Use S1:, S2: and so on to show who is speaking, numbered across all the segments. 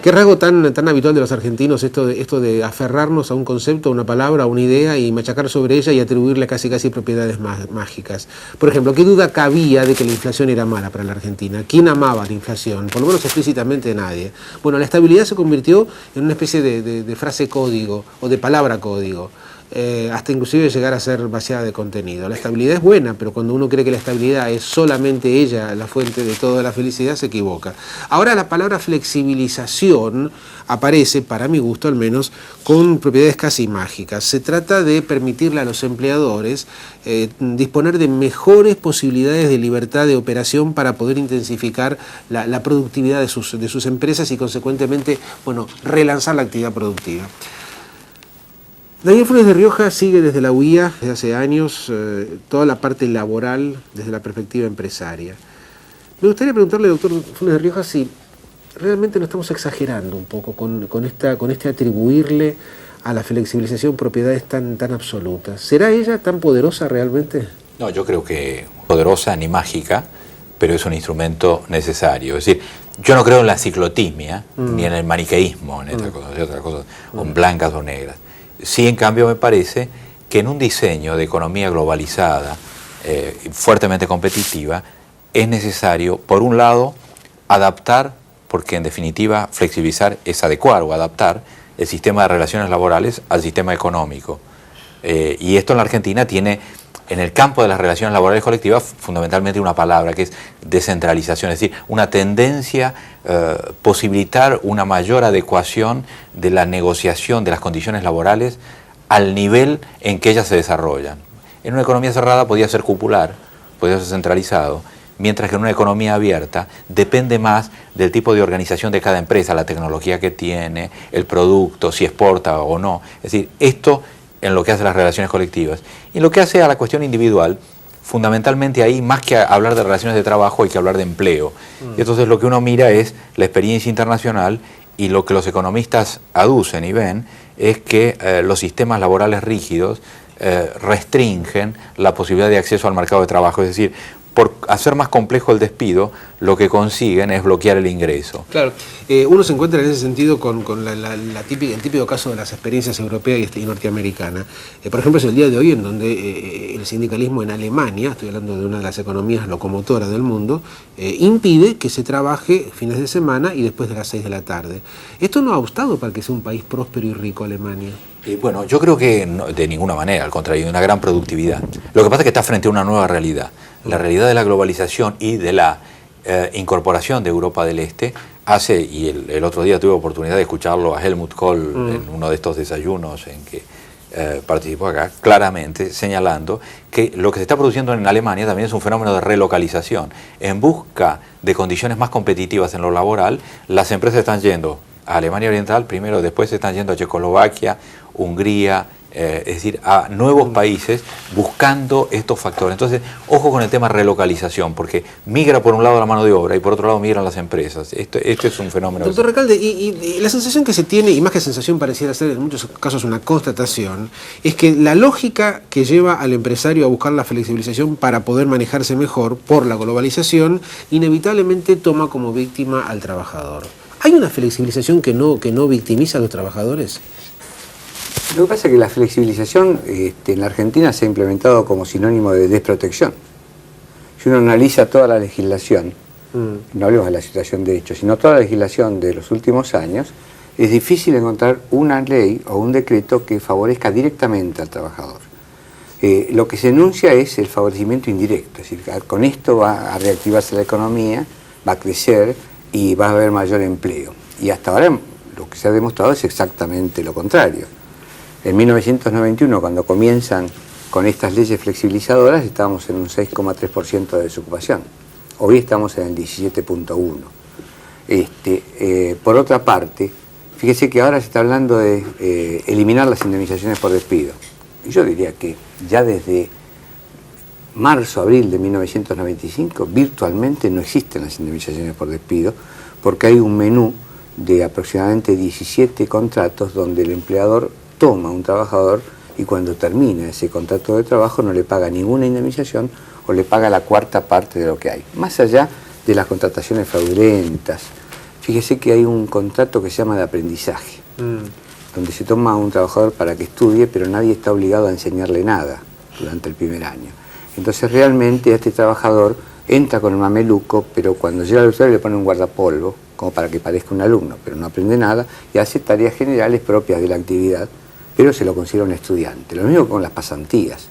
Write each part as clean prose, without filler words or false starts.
S1: Qué rasgo tan habitual de los argentinos esto de aferrarnos a un concepto, a una palabra, a una idea y machacar sobre ella y atribuirle casi propiedades mágicas. Por ejemplo, ¿qué duda cabía de que la inflación era mala para la Argentina? ¿Quién amaba la inflación? Por lo menos explícitamente nadie. Bueno, la estabilidad se convirtió en una especie de frase código o de palabra código. Hasta inclusive llegar a ser vaciada de contenido. La estabilidad es buena, pero cuando uno cree que la estabilidad es solamente ella la fuente de toda la felicidad, se equivoca. Ahora la palabra flexibilización aparece, para mi gusto al menos, con propiedades casi mágicas. Se trata de permitirle a los empleadores disponer de mejores posibilidades de libertad de operación para poder intensificar la productividad de sus empresas y consecuentemente, bueno, relanzar la actividad productiva. Daniel Funes de Rioja sigue desde la UIA, desde hace años, toda la parte laboral desde la perspectiva empresaria. Me gustaría preguntarle, doctor Funes de Rioja, si realmente no estamos exagerando un poco con este atribuirle a la flexibilización propiedades tan absolutas. ¿Será ella tan poderosa realmente?
S2: No, yo creo que poderosa ni mágica, pero es un instrumento necesario. Es decir, yo no creo en la ciclotimia, ni en el maniqueísmo, en otras cosas, o en blancas o negras. Sí, en cambio, me parece que en un diseño de economía globalizada, fuertemente competitiva, es necesario, por un lado, adaptar, porque en definitiva flexibilizar es adecuar o adaptar el sistema de relaciones laborales al sistema económico. Y esto en la Argentina tiene, en el campo de las relaciones laborales colectivas, fundamentalmente una palabra que es descentralización, es decir, una tendencia posibilitar una mayor adecuación de la negociación de las condiciones laborales al nivel en que ellas se desarrollan. En una economía cerrada podía ser cupular, podía ser centralizado, mientras que en una economía abierta depende más del tipo de organización de cada empresa, la tecnología que tiene, el producto, si exporta o no. Es decir, esto en lo que hace las relaciones colectivas. Y en lo que hace a la cuestión individual, fundamentalmente ahí, más que hablar de relaciones de trabajo, hay que hablar de empleo. Y entonces lo que uno mira es la experiencia internacional, y lo que los economistas aducen y ven es que los sistemas laborales rígidos restringen la posibilidad de acceso al mercado de trabajo. Es decir, por hacer más complejo el despido, lo que consiguen es bloquear el ingreso.
S1: Claro, uno se encuentra en ese sentido con el típico caso de las experiencias europeas y norteamericanas. Por ejemplo, es el día de hoy en donde el sindicalismo en Alemania, estoy hablando de una de las economías locomotoras del mundo, impide que se trabaje fines de semana y después de las 6 de la tarde. ¿Esto no ha obstado para que sea un país próspero y rico, Alemania?
S2: Bueno, yo creo que no, de ninguna manera, al contrario, hay una gran productividad. Lo que pasa es que está frente a una nueva realidad. La realidad de la globalización y de la incorporación de Europa del Este hace, y el otro día tuve oportunidad de escucharlo a Helmut Kohl en uno de estos desayunos en que participó acá, claramente señalando que lo que se está produciendo en Alemania también es un fenómeno de relocalización. En busca de condiciones más competitivas en lo laboral, las empresas están yendo a Alemania Oriental primero, después se están yendo a Checoslovaquia, Hungría, es decir, a nuevos países buscando estos factores. Entonces, ojo con el tema relocalización, porque migra por un lado la mano de obra y por otro lado migran las empresas. Esto es un fenómeno.
S1: Doctor Recalde, y la sensación que se tiene, y más que sensación pareciera ser en muchos casos una constatación, es que la lógica que lleva al empresario a buscar la flexibilización para poder manejarse mejor por la globalización, inevitablemente toma como víctima al trabajador. ¿Hay una flexibilización que no victimiza a los trabajadores?
S3: Lo que pasa es que la flexibilización en la Argentina se ha implementado como sinónimo de desprotección. Si uno analiza toda la legislación, no hablemos de la situación de hecho, sino toda la legislación de los últimos años, es difícil encontrar una ley o un decreto que favorezca directamente al trabajador. Lo que se enuncia es el favorecimiento indirecto, es decir, con esto va a reactivarse la economía, va a crecer y va a haber mayor empleo. Y hasta ahora lo que se ha demostrado es exactamente lo contrario. En 1991, cuando comienzan con estas leyes flexibilizadoras, estábamos en un 6,3% de desocupación. Hoy estamos en el 17,1%. Por otra parte, fíjese que ahora se está hablando de eliminar las indemnizaciones por despido. Y yo diría que ya desde marzo, abril de 1995, virtualmente no existen las indemnizaciones por despido, porque hay un menú de aproximadamente 17 contratos donde el empleador toma a un trabajador y cuando termina ese contrato de trabajo no le paga ninguna indemnización o le paga la cuarta parte de lo que hay. Más allá de las contrataciones fraudulentas. Fíjese que hay un contrato que se llama de aprendizaje, donde se toma a un trabajador para que estudie, pero nadie está obligado a enseñarle nada durante el primer año. Entonces realmente a este trabajador entra con el mameluco, pero cuando llega al usuario le pone un guardapolvo, como para que parezca un alumno, pero no aprende nada, y hace tareas generales propias de la actividad, pero se lo considera un estudiante. Lo mismo con las pasantías.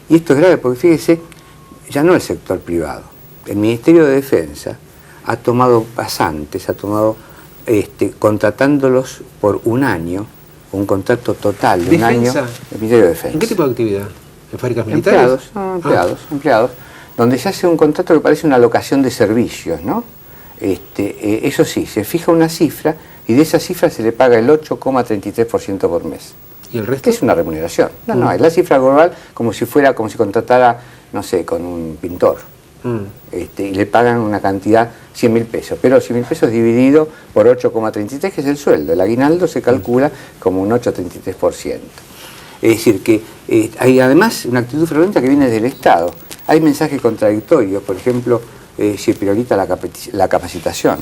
S3: Y esto es grave porque fíjese, ya no el sector privado. El Ministerio de Defensa ha tomado pasantes, ha tomado contratándolos por un año, un contrato total de
S1: ¿Defensa?
S3: Un año. El Ministerio de Defensa.
S1: ¿En qué tipo de actividad? ¿En fábricas militares?
S3: Empleados, donde se hace un contrato que parece una locación de servicios, ¿no? Eso sí, se fija una cifra y de esa cifra se le paga el 8,33% por mes.
S1: ¿Y el resto?
S3: Que es una remuneración. No, es la cifra global como si contratara, no sé, con un pintor. Y le pagan una cantidad, 100.000 pesos, pero 100.000 pesos dividido por 8,33, que es el sueldo. El aguinaldo se calcula como un 8,33%. Es decir, que hay además una actitud fraudulenta que viene del Estado. Hay mensajes contradictorios, por ejemplo, se prioriza la capacitación,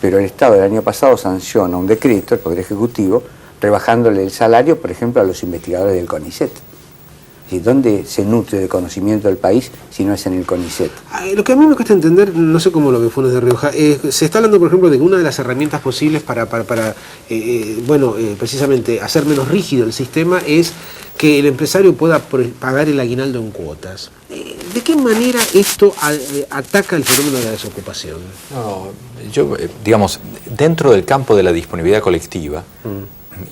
S3: pero el Estado el año pasado sanciona un decreto, el Poder Ejecutivo, rebajándole el salario, por ejemplo, a los investigadores del CONICET. ¿Y dónde se nutre de conocimiento del país si no es en el CONICET?
S1: Lo que a mí me cuesta entender, no sé cómo lo ve Funes de Rioja, se está hablando, por ejemplo, de que una de las herramientas posibles para precisamente hacer menos rígido el sistema es que el empresario pueda pagar el aguinaldo en cuotas. ¿De qué manera esto ataca el fenómeno de la desocupación?
S2: No, yo, digamos, dentro del campo de la disponibilidad colectiva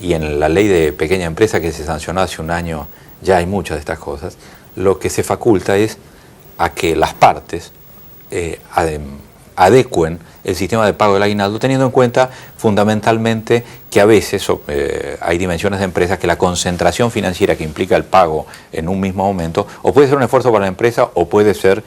S2: y en la ley de pequeña empresa que se sancionó hace un año, ya hay muchas de estas cosas, lo que se faculta es a que las partes adecuen el sistema de pago del aguinaldo, teniendo en cuenta fundamentalmente que a veces hay dimensiones de empresas que la concentración financiera que implica el pago en un mismo momento, o puede ser un esfuerzo para la empresa, o puede ser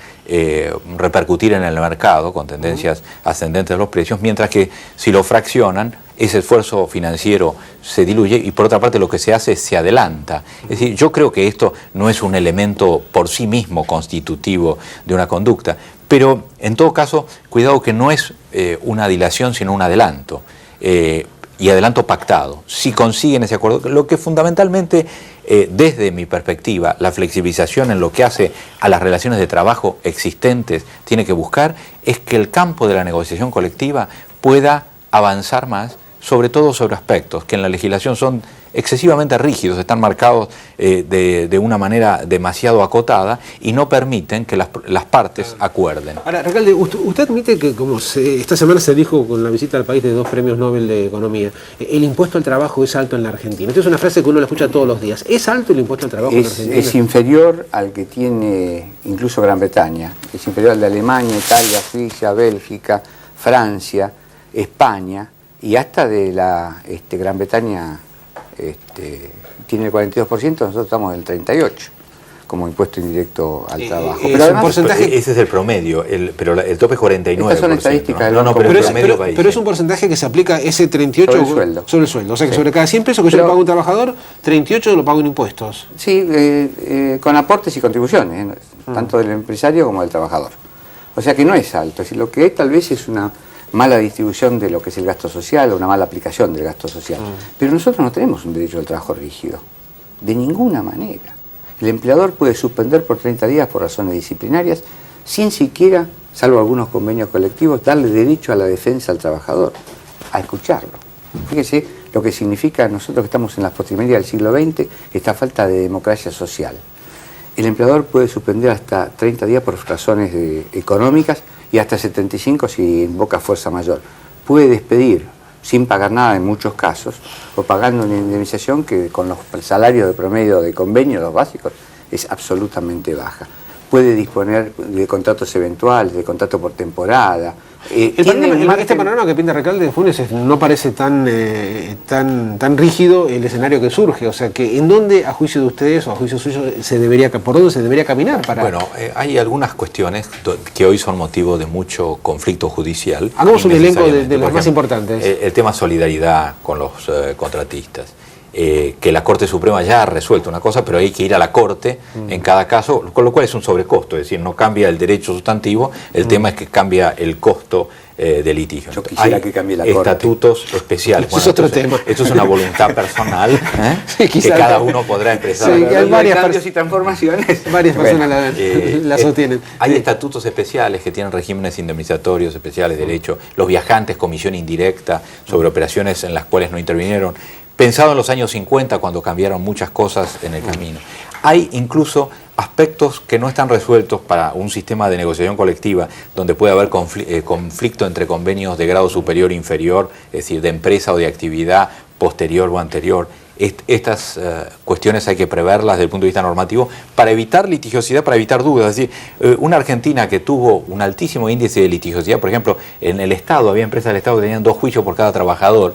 S2: repercutir en el mercado con tendencias ascendentes de los precios, mientras que si lo fraccionan, ese esfuerzo financiero se diluye y por otra parte lo que se hace es se adelanta. Es decir, yo creo que esto no es un elemento por sí mismo constitutivo de una conducta, pero en todo caso, cuidado que no es una dilación sino un adelanto, y adelanto pactado. Si consiguen ese acuerdo, lo que fundamentalmente, desde mi perspectiva, la flexibilización en lo que hace a las relaciones de trabajo existentes tiene que buscar, es que el campo de la negociación colectiva pueda avanzar más, sobre todo sobre aspectos que en la legislación son excesivamente rígidos, están marcados de una manera demasiado acotada y no permiten que las partes acuerden.
S1: Ahora, Recalde, usted admite que esta semana se dijo con la visita al país de 2 premios Nobel de Economía, el impuesto al trabajo es alto en la Argentina. Esta es una frase que uno la escucha todos los días. ¿Es alto el impuesto al trabajo en la Argentina?
S3: Es inferior al que tiene incluso Gran Bretaña, es inferior al de Alemania, Italia, Suiza, Bélgica, Francia, España, y hasta de la Gran Bretaña tiene el 42%, nosotros estamos en el 38% como impuesto indirecto al trabajo.
S1: Pero además, porcentaje...
S2: Ese es el promedio, pero el tope es 49%.
S3: Estas son estadísticas.
S2: No,
S1: pero es un porcentaje que se aplica ese 38% sobre el sueldo. O sea que sobre cada 100 pesos que yo le pago a un trabajador, 38 lo pago en impuestos.
S3: Sí, con aportes y contribuciones, tanto del empresario como del trabajador. O sea que no es alto. Es decir, lo que hay tal vez es una mala distribución de lo que es el gasto social o una mala aplicación del gasto social. Pero nosotros no tenemos un derecho al trabajo rígido, de ninguna manera. El empleador puede suspender por 30 días por razones disciplinarias sin siquiera, salvo algunos convenios colectivos, darle derecho a la defensa al trabajador, a escucharlo. Fíjese lo que significa nosotros que estamos en la postrimería del siglo XX, esta falta de democracia social. El empleador puede suspender hasta 30 días por razones económicas y hasta 75 si invoca fuerza mayor. Puede despedir sin pagar nada en muchos casos, o pagando una indemnización que con los salarios de promedio de convenio, los básicos, es absolutamente baja. Puede disponer de contratos eventuales, de contrato por temporada.
S1: Este panorama que pinta Recalde de Funes no parece tan rígido el escenario que surge. O sea, que ¿en dónde, a juicio de ustedes o a juicio suyo, por dónde se debería caminar?
S2: Bueno, hay algunas cuestiones que hoy son motivo de mucho conflicto judicial.
S1: Hagamos un elenco de los más importantes.
S2: El tema solidaridad con los contratistas. Que la Corte Suprema ya ha resuelto una cosa, pero hay que ir a la Corte en cada caso, con lo cual es un sobrecosto, es decir, no cambia el derecho sustantivo, el tema es que cambia el costo de litigio.
S3: Yo quisiera que cambie la Corte.
S2: Estatutos especiales.
S1: Eso es otro tema.
S2: Esto es una voluntad personal
S1: Sí,
S2: que cada uno podrá expresar.
S1: Sí, que hay varios
S3: cambios y transformaciones.
S1: Varias personas la sostienen.
S2: Hay estatutos especiales que tienen regímenes indemnizatorios especiales, derecho. Los viajantes, comisión indirecta sobre operaciones en las cuales no intervinieron. Pensado en los años 50, cuando cambiaron muchas cosas en el camino. Hay incluso aspectos que no están resueltos para un sistema de negociación colectiva donde puede haber conflicto entre convenios de grado superior e inferior, es decir, de empresa o de actividad posterior o anterior. Estas cuestiones hay que preverlas desde el punto de vista normativo para evitar litigiosidad, para evitar dudas. Es decir, una Argentina que tuvo un altísimo índice de litigiosidad, por ejemplo, en el Estado, había empresas del Estado que tenían 2 juicios por cada trabajador,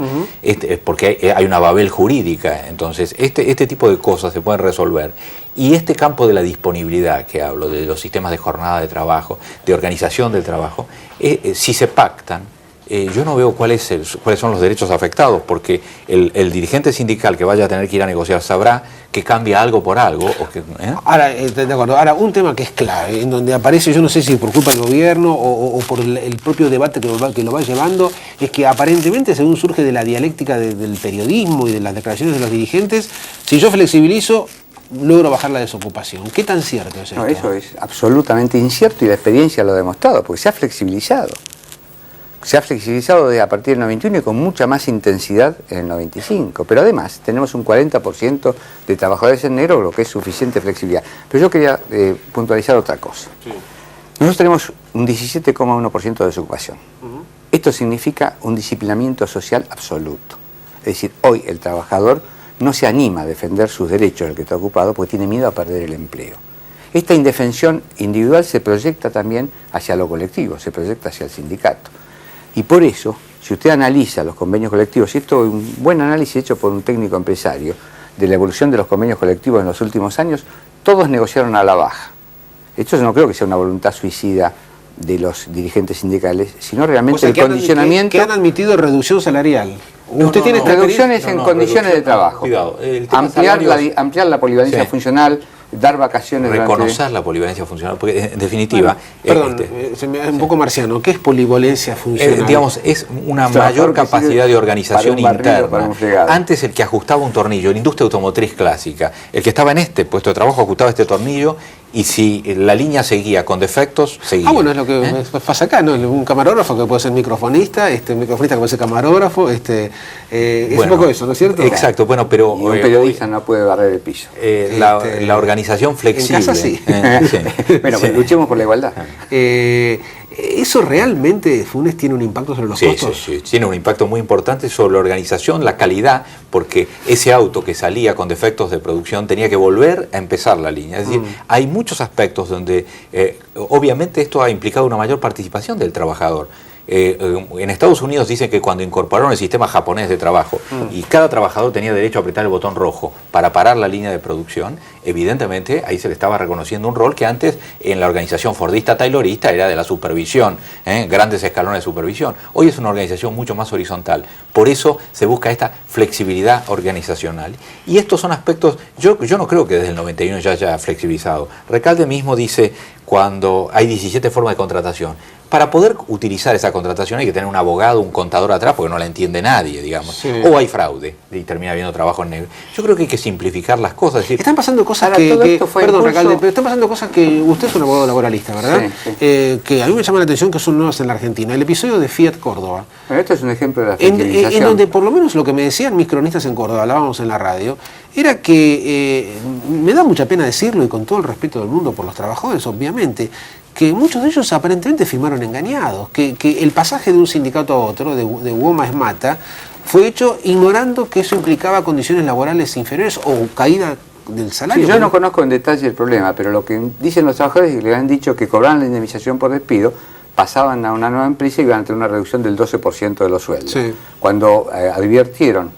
S2: porque hay una babel jurídica. Entonces, este tipo de cosas se pueden resolver. Y este campo de la disponibilidad que hablo, de los sistemas de jornada de trabajo, de organización del trabajo, si se pactan, yo no veo cuáles son los derechos afectados, porque el dirigente sindical que vaya a tener que ir a negociar sabrá que cambia algo por algo.
S1: Ahora, de acuerdo. Ahora, un tema que es clave, en donde aparece, yo no sé si por culpa del gobierno o por el propio debate que lo va llevando, es que aparentemente, según surge de la dialéctica del periodismo y de las declaraciones de los dirigentes, si yo flexibilizo, logro bajar la desocupación. ¿Qué tan cierto es esto?
S3: No, eso es absolutamente incierto y la experiencia lo ha demostrado, porque se ha flexibilizado. Se ha flexibilizado a partir del 91 y con mucha más intensidad en el 95. Pero además tenemos un 40% de trabajadores en negro, lo que es suficiente flexibilidad. Pero yo quería puntualizar otra cosa. Sí. Nosotros tenemos un 17,1% de desocupación. Esto significa un disciplinamiento social absoluto. Es decir, hoy el trabajador no se anima a defender sus derechos del que está ocupado porque tiene miedo a perder el empleo. Esta indefensión individual se proyecta también hacia lo colectivo, se proyecta hacia el sindicato. Y por eso, si usted analiza los convenios colectivos, y esto es un buen análisis hecho por un técnico empresario, de la evolución de los convenios colectivos en los últimos años, todos negociaron a la baja. Esto no creo que sea una voluntad suicida de los dirigentes sindicales, sino realmente el condicionamiento...
S1: Que han admitido reducción salarial.
S3: Usted tiene reducciones en condiciones de trabajo.
S2: Cuidado,
S3: ampliar la polivalencia funcional, dar vacaciones.
S2: Reconocer la polivalencia funcional, porque en definitiva...
S1: Perdón, se me un poco marciano. ¿Qué es polivalencia funcional?
S2: Digamos, es una mayor capacidad de organización interna. Antes el que ajustaba un tornillo, en industria automotriz clásica, el que estaba en este puesto de trabajo ajustaba este tornillo y si la línea seguía con defectos, seguía.
S1: Bueno, es lo que pasa acá, ¿no? Un camarógrafo que puede ser microfonista, microfonista que puede ser camarógrafo, es un poco eso, ¿no es cierto?
S2: Exacto, bueno, pero...
S3: Y un periodista no puede barrer el piso.
S2: La organización flexible.
S1: En casa sí.
S3: Bueno, pues luchemos por la igualdad.
S1: ¿Eso realmente, Funes, tiene un impacto sobre los costos?
S2: Sí, tiene un impacto muy importante sobre la organización, la calidad, porque ese auto que salía con defectos de producción tenía que volver a empezar la línea. Es decir, hay muchos aspectos donde obviamente esto ha implicado una mayor participación del trabajador. En Estados Unidos dicen que cuando incorporaron el sistema japonés de trabajo y cada trabajador tenía derecho a apretar el botón rojo para parar la línea de producción, evidentemente ahí se le estaba reconociendo un rol que antes en la organización fordista-taylorista era de la supervisión, grandes escalones de supervisión. Hoy es una organización mucho más horizontal, por eso se busca esta flexibilidad organizacional. Y estos son aspectos, yo no creo que desde el 91 ya haya flexibilizado. Recalde mismo dice, cuando hay 17 formas de contratación, para poder utilizar esa contratación hay que tener un abogado, un contador atrás, porque no la entiende nadie, digamos. Sí. O hay fraude y termina habiendo trabajo en negro. Yo creo que hay que simplificar las cosas. Es decir,
S1: están pasando cosas perdón, Recalde, pero están pasando cosas que usted es un abogado laboralista, ¿verdad? Sí. Que a mí me llama la atención que son nuevas en la Argentina. El episodio de Fiat Córdoba.
S3: Bueno, esto es un ejemplo de la flexibilización.
S1: En donde por lo menos lo que me decían mis cronistas en Córdoba, hablábamos en la radio, era que, me da mucha pena decirlo y con todo el respeto del mundo por los trabajadores, obviamente, que muchos de ellos aparentemente firmaron engañados, que el pasaje de un sindicato a otro, de UOMA Esmata, fue hecho ignorando que eso implicaba condiciones laborales inferiores o caída del salario.
S3: Sí, yo no conozco en detalle el problema, pero lo que dicen los trabajadores es que le han dicho que cobraban la indemnización por despido, pasaban a una nueva empresa y iban a tener una reducción del 12% de los sueldos. Sí. Cuando advirtieron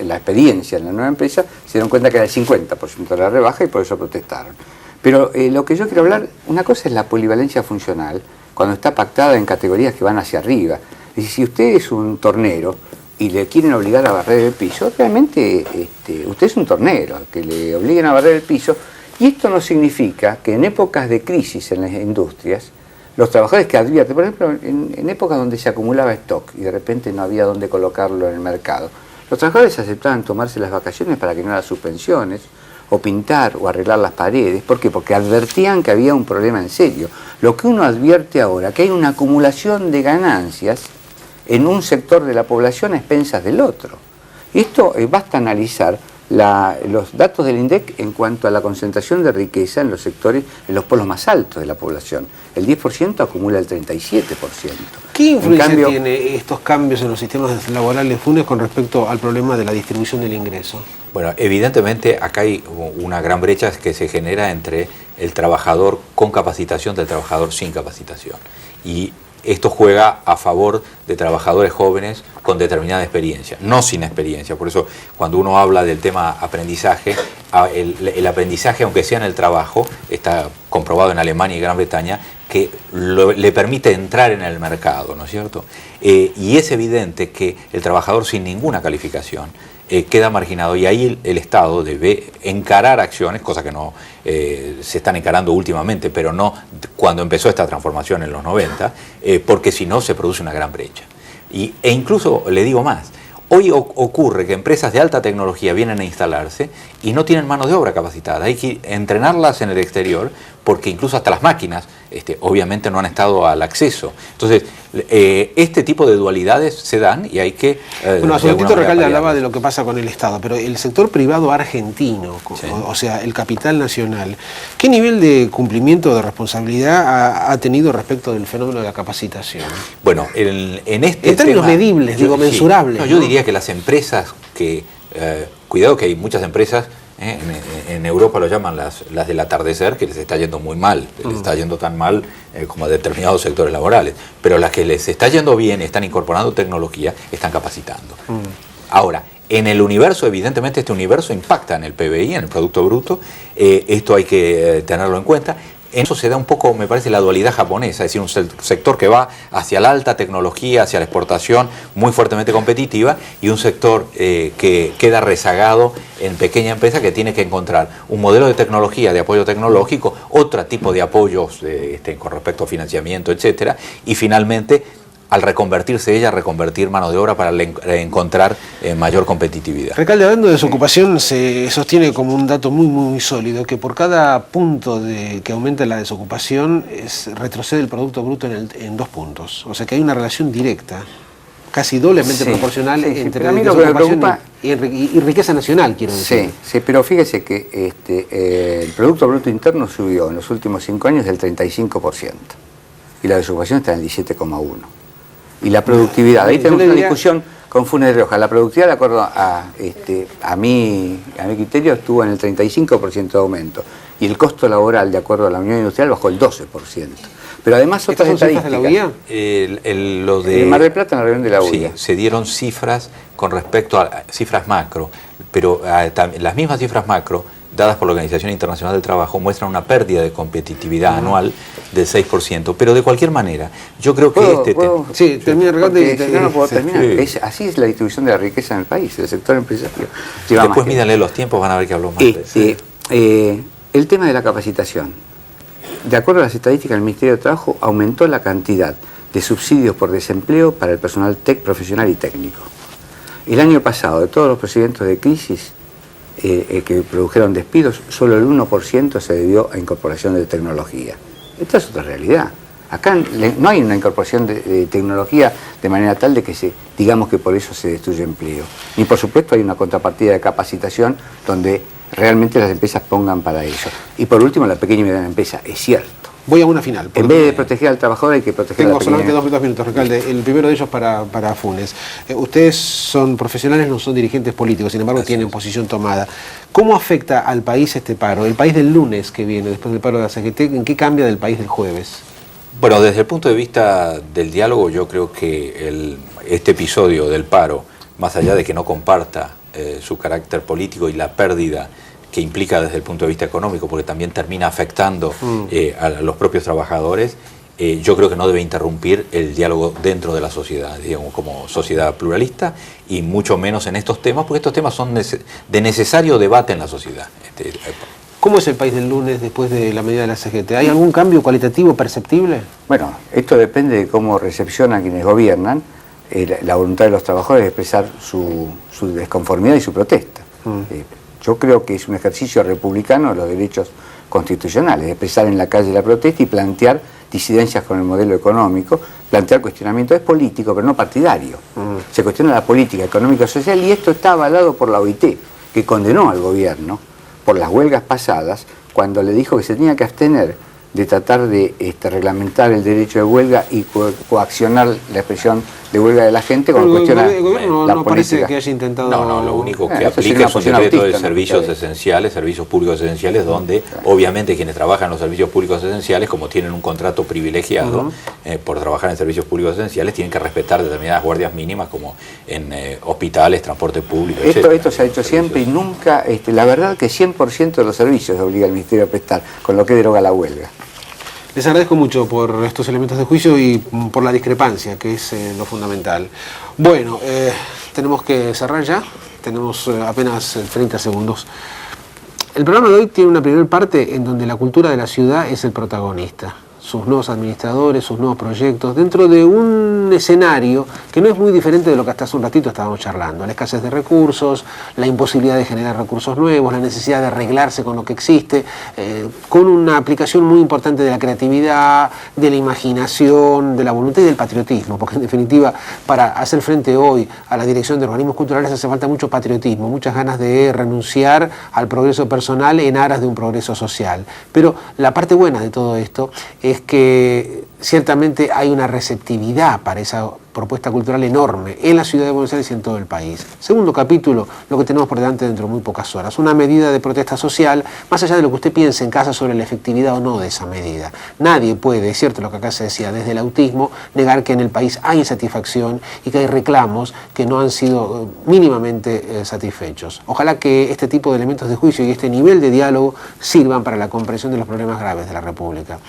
S3: la experiencia en la nueva empresa, se dieron cuenta que era el 50% de la rebaja y por eso protestaron. Pero lo que yo quiero hablar, una cosa es la polivalencia funcional, cuando está pactada en categorías que van hacia arriba. Es decir, si usted es un tornero y le quieren obligar a barrer el piso, realmente usted es un tornero, que le obliguen a barrer el piso, y esto no significa que en épocas de crisis en las industrias los trabajadores que advierten, por ejemplo, en épocas donde se acumulaba stock y de repente no había dónde colocarlo en el mercado, los trabajadores aceptaban tomarse las vacaciones para que no las suspensiones, o pintar o arreglar las paredes. ¿Por qué? Porque advertían que había un problema en serio. Lo que uno advierte ahora, que hay una acumulación de ganancias en un sector de la población a expensas del otro. Y esto basta analizar los datos del INDEC en cuanto a la concentración de riqueza en los sectores, en los polos más altos de la población. El 10% acumula el 37%.
S1: ¿Qué influencia tiene estos cambios en los sistemas laborales FUNES con respecto al problema de la distribución del ingreso?
S2: Bueno, evidentemente acá hay una gran brecha que se genera entre el trabajador con capacitación del trabajador sin capacitación. Y esto juega a favor de trabajadores jóvenes con determinada experiencia, no sin experiencia. Por eso, cuando uno habla del tema aprendizaje, el aprendizaje, aunque sea en el trabajo, está comprobado en Alemania y Gran Bretaña, que le permite entrar en el mercado, ¿no es cierto? Y es evidente que el trabajador sin ninguna calificación queda marginado, y ahí el Estado debe encarar acciones, cosas que no se están encarando últimamente, pero no cuando empezó esta transformación en los 90, porque si no se produce una gran brecha. E incluso le digo más, hoy ocurre que empresas de alta tecnología vienen a instalarse y no tienen mano de obra capacitada, hay que entrenarlas en el exterior, porque incluso hasta las máquinas obviamente no han estado al acceso. Entonces, este tipo de dualidades se dan y hay que...
S1: Bueno, hace un ratito Recalde hablaba de lo que pasa con el Estado, pero el sector privado argentino, sí, o sea, el capital nacional, ¿qué nivel de cumplimiento de responsabilidad ha tenido respecto del fenómeno de la capacitación?
S2: Bueno, en
S1: términos medibles, digo, mensurables.
S2: No, yo diría que las empresas que... cuidado que hay muchas empresas... En Europa lo llaman las del atardecer, que les está yendo muy mal, les está yendo tan mal como a determinados sectores laborales, pero las que les está yendo bien, están incorporando tecnología, están capacitando. Ahora, en el universo, evidentemente este universo impacta en el PBI, en el Producto Bruto, esto hay que tenerlo en cuenta. En eso se da un poco, me parece, la dualidad japonesa, es decir, un sector que va hacia la alta tecnología, hacia la exportación muy fuertemente competitiva, y un sector que queda rezagado en pequeña empresa, que tiene que encontrar un modelo de tecnología, de apoyo tecnológico, otro tipo de apoyos con respecto a financiamiento, etcétera, y finalmente, al reconvertirse ella, reconvertir mano de obra para encontrar mayor competitividad.
S1: Recalde, hablando de desocupación, se sostiene como un dato muy sólido que por cada punto que aumenta la desocupación retrocede el Producto Bruto en 2 puntos. O sea que hay una relación directa, casi doblemente proporcional entre la desocupación y riqueza nacional, quiero decir.
S3: Sí, pero fíjese que el Producto Bruto Interno subió en los últimos 5 años del 35% y la desocupación está en el 17,1%. Y la productividad, ahí tenemos una discusión con Funes Rioja. La productividad, de acuerdo a mi criterio, estuvo en el 35% de aumento. Y el costo laboral, de acuerdo a la Unión Industrial, bajó el 12%. Pero además otras estadísticas.
S1: ¿De la UIA?
S2: Lo de
S3: Mar del Plata, en la reunión de la UIA.
S2: Sí, se dieron cifras con respecto a cifras macro, pero las mismas cifras macro, dadas por la Organización Internacional del Trabajo, muestran una pérdida de competitividad anual del 6%, pero de cualquier manera, yo creo que
S1: Sí, termina Recalde.
S3: No puedo terminar. Así es la distribución de la riqueza en el país, el sector empresario.
S2: Después mídanle los tiempos, van a ver que hablo más.
S3: El tema de la capacitación. De acuerdo a las estadísticas del Ministerio de Trabajo, aumentó la cantidad de subsidios por desempleo para el personal profesional y técnico. El año pasado, de todos los procedimientos de crisis que produjeron despidos, solo el 1% se debió a incorporación de tecnología. Esta es otra realidad. Acá no hay una incorporación de tecnología de manera tal de que digamos que por eso se destruye empleo. Ni por supuesto hay una contrapartida de capacitación donde realmente las empresas pongan para eso. Y por último, la pequeña y mediana empresa, es cierto.
S1: Voy a una final.
S3: En vez de proteger al trabajador hay que proteger a la pequeña.
S1: Tengo solamente 2 minutos, Recalde. El primero de ellos para Funes. Ustedes son profesionales, no son dirigentes políticos, sin embargo tienen posición tomada. ¿Cómo afecta al país este paro? El país del lunes que viene, después del paro de la CGT, ¿en qué cambia del país del jueves?
S2: Bueno, desde el punto de vista del diálogo, yo creo que este episodio del paro, más allá de que no comparta su carácter político y la pérdida que implica desde el punto de vista económico, porque también termina afectando a los propios trabajadores, yo creo que no debe interrumpir el diálogo dentro de la sociedad, digamos, como sociedad pluralista, y mucho menos en estos temas, porque estos temas son de necesario debate en la sociedad.
S1: ¿Cómo es el país del lunes después de la medida de la CGT? ¿Hay algún cambio cualitativo perceptible?
S3: Bueno, esto depende de cómo recepcionan quienes gobiernan la voluntad de los trabajadores de expresar su desconformidad y su protesta. Yo creo que es un ejercicio republicano de los derechos constitucionales, de expresar en la calle la protesta y plantear disidencias con el modelo económico, plantear cuestionamiento. Es político, pero no partidario. Se cuestiona la política económica social y esto está avalado por la OIT, que condenó al gobierno por las huelgas pasadas cuando le dijo que se tenía que abstener de tratar de reglamentar el derecho de huelga y coaccionar la expresión de huelga de la gente con cuestionar
S1: el gobierno
S3: la
S1: no
S3: política.
S1: parece que haya intentado...
S2: No, lo único que
S3: eso
S2: aplica
S3: sería una
S2: es un
S3: posición
S2: decreto de
S3: autista, ¿no?
S2: servicios esenciales, servicios públicos esenciales, donde obviamente quienes trabajan en los servicios públicos esenciales, como tienen un contrato privilegiado por trabajar en servicios públicos esenciales, tienen que respetar determinadas guardias mínimas, como en hospitales, transporte público, etc.
S3: Esto se ha hecho siempre y nunca, la verdad que 100% de los servicios obliga al Ministerio a prestar, con lo que deroga la huelga.
S1: Les agradezco mucho por estos elementos de juicio y por la discrepancia, que es lo fundamental. Bueno, tenemos que cerrar ya, tenemos apenas 30 segundos. El programa de hoy tiene una primera parte en donde la cultura de la ciudad es el protagonista. Sus nuevos administradores, sus nuevos proyectos, dentro de un escenario que no es muy diferente de lo que hasta hace un ratito estábamos charlando. La escasez de recursos, la imposibilidad de generar recursos nuevos, la necesidad de arreglarse con lo que existe, con una aplicación muy importante de la creatividad, de la imaginación, de la voluntad y del patriotismo, porque en definitiva, para hacer frente hoy a la dirección de organismos culturales hace falta mucho patriotismo, muchas ganas de renunciar al progreso personal en aras de un progreso social. Pero la parte buena de todo esto es que ciertamente hay una receptividad para esa propuesta cultural enorme en la ciudad de Buenos Aires y en todo el país. Segundo capítulo, lo que tenemos por delante dentro de muy pocas horas. Una medida de protesta social, más allá de lo que usted piense en casa sobre la efectividad o no de esa medida. Nadie puede, es cierto lo que acá se decía, desde el autismo, negar que en el país hay insatisfacción y que hay reclamos que no han sido mínimamente satisfechos. Ojalá que este tipo de elementos de juicio y este nivel de diálogo sirvan para la comprensión de los problemas graves de la República.